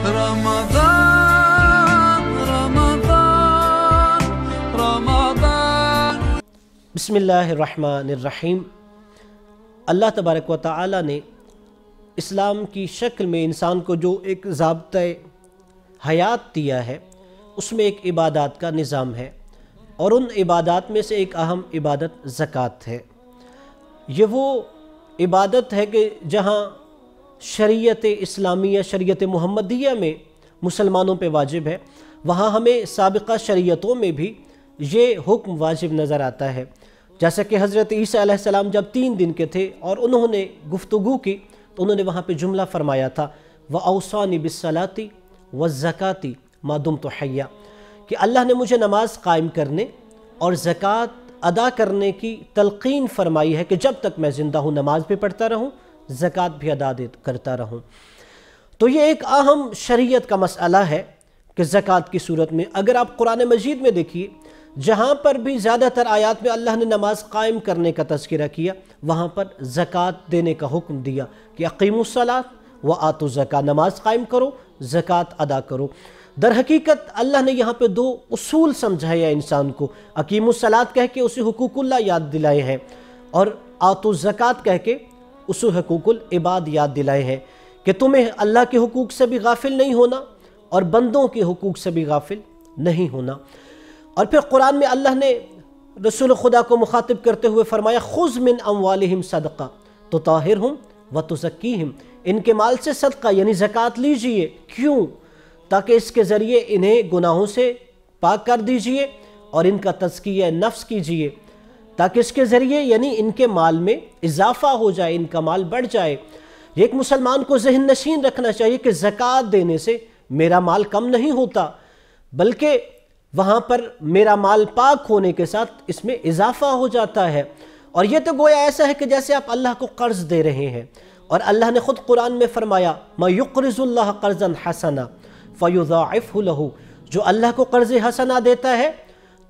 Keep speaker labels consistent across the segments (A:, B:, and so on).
A: رمضان رمضان رمضان۔
B: بسم اللہ الرحمن الرحیم۔ اللہ تبارک و تعالی نے اسلام کی شکل میں انسان کو جو ایک ضابطۂ حیات دیا ہے، اس میں ایک عبادات کا نظام ہے، اور ان عبادات میں سے ایک اہم عبادت زکوٰۃ ہے۔ یہ وہ عبادت ہے کہ جہاں شریعت اسلامیہ، شریعت محمدیہ میں مسلمانوں پہ واجب ہے، وہاں ہمیں سابقہ شریعتوں میں بھی یہ حکم واجب نظر آتا ہے۔ جیسا کہ حضرت عیسیٰ علیہ السلام جب 3 دن کے تھے اور انہوں نے گفتگو کی تو انہوں نے وہاں پہ جملہ فرمایا تھا وَأَوْصَانِ بِالصَّلَاةِ وَالزَّكَاةِ مَا دُمْتُ حَيًّا، کہ اللہ نے مجھے نماز قائم کرنے اور زکوٰۃ ادا کرنے کی تلقین فرمائی ہے کہ جب تک میں زندہ ہوں نماز بھی پڑھتا رہوں، زکوٰۃ بھی ادا کرتا رہوں۔ تو یہ ایک اہم شریعت کا مسئلہ ہے کہ زکوٰۃ کی صورت میں اگر آپ قرآن مجید میں دیکھیے، جہاں پر بھی زیادہ تر آیات میں اللہ نے نماز قائم کرنے کا تذکرہ کیا، وہاں پر زکوٰۃ دینے کا حکم دیا کہ اقیموا الصلاۃ وآتوا الزکاۃ، نماز قائم کرو، زکوٰۃ ادا کرو۔ در حقیقت اللہ نے یہاں پہ 2 اصول سمجھایا انسان کو، اقیموا الصلاۃ کہہ کے اسے حقوق اللہ یاد دلائے ہیں، اور آتوا الزکاۃ کہہ کے اسے حقوق العباد یاد دلائے ہیں کہ تمہیں اللہ کے حقوق سے بھی غافل نہیں ہونا اور بندوں کے حقوق سے بھی غافل نہیں ہونا۔ اور پھر قرآن میں اللہ نے رسول خدا کو مخاطب کرتے ہوئے فرمایا خُذْ مِنْ أَمْوَالِهِمْ صَدَقَةً تُطَهِّرْهُمْ وَتُزَكِّيهِمْ، ان کے مال سے صدقہ یعنی زکوٰۃ لیجئے، کیوں؟ تاکہ اس کے ذریعے انہیں گناہوں سے پاک کر دیجئے اور ان کا تزکیہ نفس کیجئے، تاکہ اس کے ذریعے یعنی ان کے مال میں اضافہ ہو جائے، ان کا مال بڑھ جائے۔ یہ ایک مسلمان کو ذہن نشین رکھنا چاہیے کہ زکوٰۃ دینے سے میرا مال کم نہیں ہوتا، بلکہ وہاں پر میرا مال پاک ہونے کے ساتھ اس میں اضافہ ہو جاتا ہے۔ اور یہ تو گویا ایسا ہے کہ جیسے آپ اللہ کو قرض دے رہے ہیں، اور اللہ نے خود قرآن میں فرمایا مَا يُقْرِضُ اللَّهَ قَرْضًا حَسَنًا فَيُضَاعِفْهُ لَهُ، جو اللہ کو قرض حسنہ دیتا ہے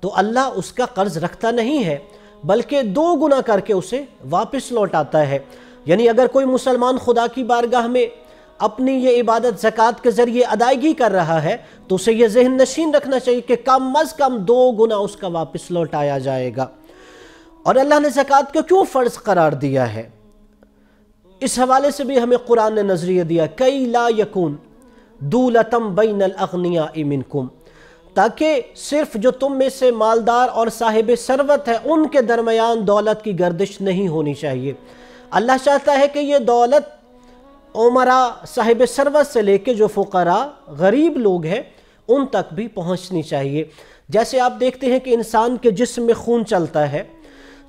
B: تو اللہ اس کا قرض رکھتا نہیں ہے بلکہ 2 گنا کر کے اسے واپس لوٹاتا ہے۔ یعنی اگر کوئی مسلمان خدا کی بارگاہ میں اپنی یہ عبادت زکوٰۃ کے ذریعے ادائیگی کر رہا ہے تو اسے یہ ذہن نشین رکھنا چاہیے کہ کم از کم 2 گنا اس کا واپس لوٹایا جائے گا۔ اور اللہ نے زکوٰۃ کو کیوں فرض قرار دیا ہے، اس حوالے سے بھی ہمیں قرآن نے نظریہ دیا کَإِ لَا يَكُونَ دُولَةً بَيْنَ الْأَغْنِيَاءِ مِنْكُمْ، تاکہ صرف جو تم میں سے مالدار اور صاحب ثروت ہے ان کے درمیان دولت کی گردش نہیں ہونی چاہیے۔ اللہ چاہتا ہے کہ یہ دولت عمراء صاحب ثروت سے لے کے جو فقراء غریب لوگ ہیں ان تک بھی پہنچنی چاہیے۔ جیسے آپ دیکھتے ہیں کہ انسان کے جسم میں خون چلتا ہے،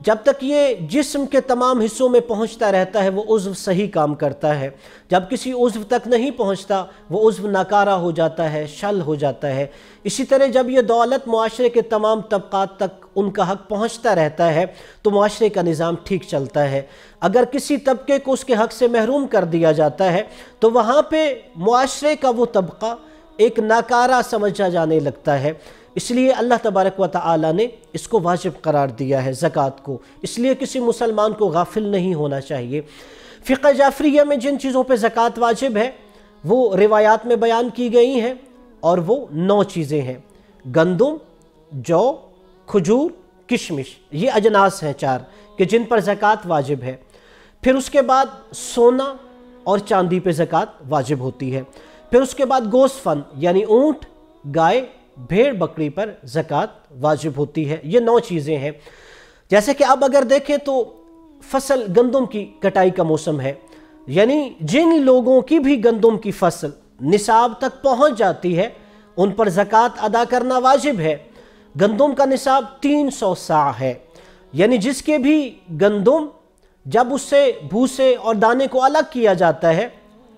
B: جب تک یہ جسم کے تمام حصوں میں پہنچتا رہتا ہے وہ عضو صحیح کام کرتا ہے، جب کسی عضو تک نہیں پہنچتا وہ عضو ناکارہ ہو جاتا ہے، شل ہو جاتا ہے۔ اسی طرح جب یہ دولت معاشرے کے تمام طبقات تک ان کا حق پہنچتا رہتا ہے تو معاشرے کا نظام ٹھیک چلتا ہے۔ اگر کسی طبقے کو اس کے حق سے محروم کر دیا جاتا ہے تو وہاں پہ معاشرے کا وہ طبقہ ایک ناکارہ سمجھا جانے لگتا ہے۔ اس لیے اللہ تبارک و تعالی نے اس کو واجب قرار دیا ہے زکوٰۃ کو، اس لیے کسی مسلمان کو غافل نہیں ہونا چاہیے۔ فقہ جعفریہ میں جن چیزوں پہ زکوٰۃ واجب ہے وہ روایات میں بیان کی گئی ہیں، اور وہ 9 چیزیں ہیں: گندم، جو، کھجور، کشمش، یہ اجناس ہیں 4 کہ جن پر زکوٰۃ واجب ہے۔ پھر اس کے بعد سونا اور چاندی پہ زکوٰۃ واجب ہوتی ہے۔ پھر اس کے بعد گوشت فن یعنی اونٹ، گائے، بھیڑ بکری پر زکوٰۃ واجب ہوتی ہے۔ یہ 9 چیزیں ہیں۔ جیسے کہ اب اگر دیکھیں تو فصل گندم کی کٹائی کا موسم ہے، یعنی جن لوگوں کی بھی گندم کی فصل نصاب تک پہنچ جاتی ہے ان پر زکوٰۃ ادا کرنا واجب ہے۔ گندم کا نصاب 300 صاع ہے، یعنی جس کے بھی گندم جب اس سے بھوسے اور دانے کو الگ کیا جاتا ہے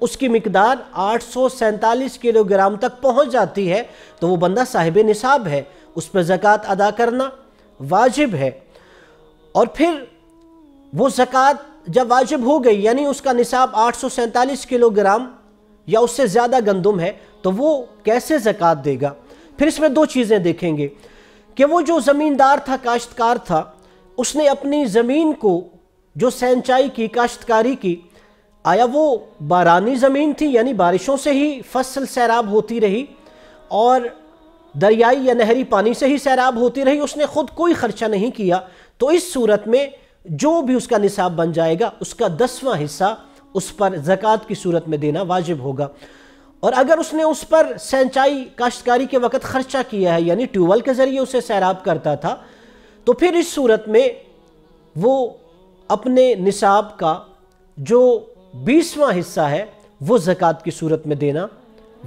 B: اس کی مقدار 847 کلو گرام تک پہنچ جاتی ہے تو وہ بندہ صاحب نصاب ہے، اس پر زکوٰۃ ادا کرنا واجب ہے۔ اور پھر وہ زکوٰۃ جب واجب ہو گئی یعنی اس کا نصاب 847 کلو گرام یا اس سے زیادہ گندم ہے تو وہ کیسے زکوٰۃ دے گا؟ پھر اس میں 2 چیزیں دیکھیں گے کہ وہ جو زمیندار تھا، کاشتکار تھا، اس نے اپنی زمین کو جو سینچائی کی، کاشتکاری کی، آیا وہ بارانی زمین تھی یعنی بارشوں سے ہی فصل سیراب ہوتی رہی اور دریائی یا نہری پانی سے ہی سیراب ہوتی رہی، اس نے خود کوئی خرچہ نہیں کیا، تو اس صورت میں جو بھی اس کا نصاب بن جائے گا اس کا 10واں حصہ اس پر زکوٰۃ کی صورت میں دینا واجب ہوگا۔ اور اگر اس نے اس پر سینچائی کاشتکاری کے وقت خرچہ کیا ہے یعنی ٹیوب ویل کے ذریعے اسے سیراب کرتا تھا، تو پھر اس صورت میں وہ اپنے نصاب کا جو 20واں حصہ ہے وہ زکوٰۃ کی صورت میں دینا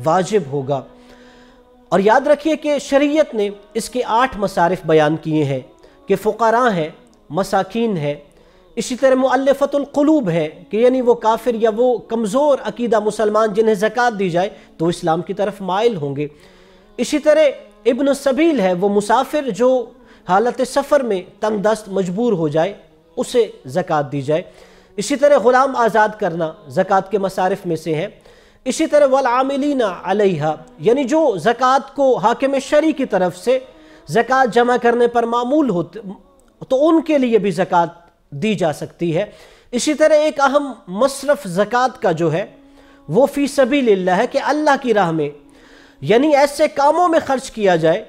B: واجب ہوگا۔ اور یاد رکھیے کہ شریعت نے اس کے 8 مصارف بیان کیے ہیں کہ فقراء ہیں، مساکین ہیں، اسی طرح مؤلفۃ القلوب ہے کہ یعنی وہ کافر یا وہ کمزور عقیدہ مسلمان جنہیں زکوٰۃ دی جائے تو اسلام کی طرف مائل ہوں گے، اسی طرح ابن السبیل ہے وہ مسافر جو حالت سفر میں تنگ دست مجبور ہو جائے اسے زکوٰۃ دی جائے، اسی طرح غلام آزاد کرنا زکوٰۃ کے مصارف میں سے ہے، اسی طرح والعاملین علیہا یعنی جو زکوٰۃ کو حاکم شرعی کی طرف سے زکوٰۃ جمع کرنے پر معمول ہوتے تو ان کے لیے بھی زکوٰۃ دی جا سکتی ہے۔ اسی طرح ایک اہم مصرف زکوٰۃ کا جو ہے وہ فی سبیل اللہ ہے کہ اللہ کی راہ میں یعنی ایسے کاموں میں خرچ کیا جائے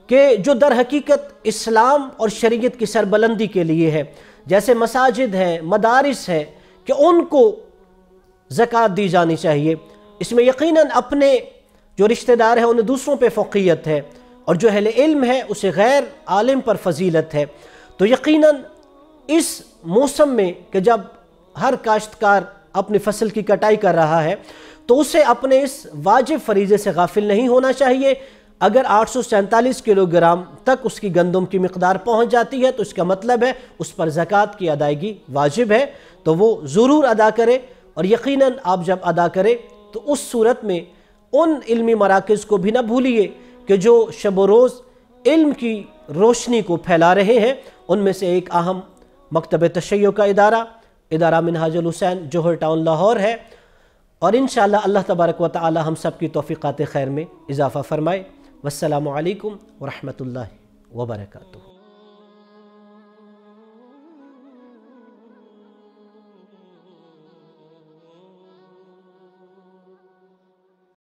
B: کہ جو در حقیقت اسلام اور شریعت کی سربلندی کے لیے ہے، جیسے مساجد ہیں، مدارس ہیں، کہ ان کو زکوٰۃ دی جانی چاہیے۔ اس میں یقیناً اپنے جو رشتہ دار ہیں انہیں دوسروں پہ فوقیت ہے، اور جو اہل علم ہے اسے غیر عالم پر فضیلت ہے۔ تو یقیناً اس موسم میں کہ جب ہر کاشتکار اپنی فصل کی کٹائی کر رہا ہے تو اسے اپنے اس واجب فریضے سے غافل نہیں ہونا چاہیے۔ اگر 847 کلو گرام تک اس کی گندم کی مقدار پہنچ جاتی ہے تو اس کا مطلب ہے اس پر زکوٰۃ کی ادائیگی واجب ہے، تو وہ ضرور ادا کرے، اور یقیناً آپ جب ادا کرے تو اس صورت میں ان علمی مراکز کو بھی نہ بھولیے کہ جو شب و روز علم کی روشنی کو پھیلا رہے ہیں، ان میں سے ایک اہم مکتب تشیع کا ادارہ منہاج الحسین جوہر ٹاؤن لاہور ہے، اور انشاءاللہ اللہ تبارک و تعالی ہم سب کی توفیقات خیر میں اضافہ فرمائے۔ والسلام علیکم ورحمۃ اللہ وبرکاتہ۔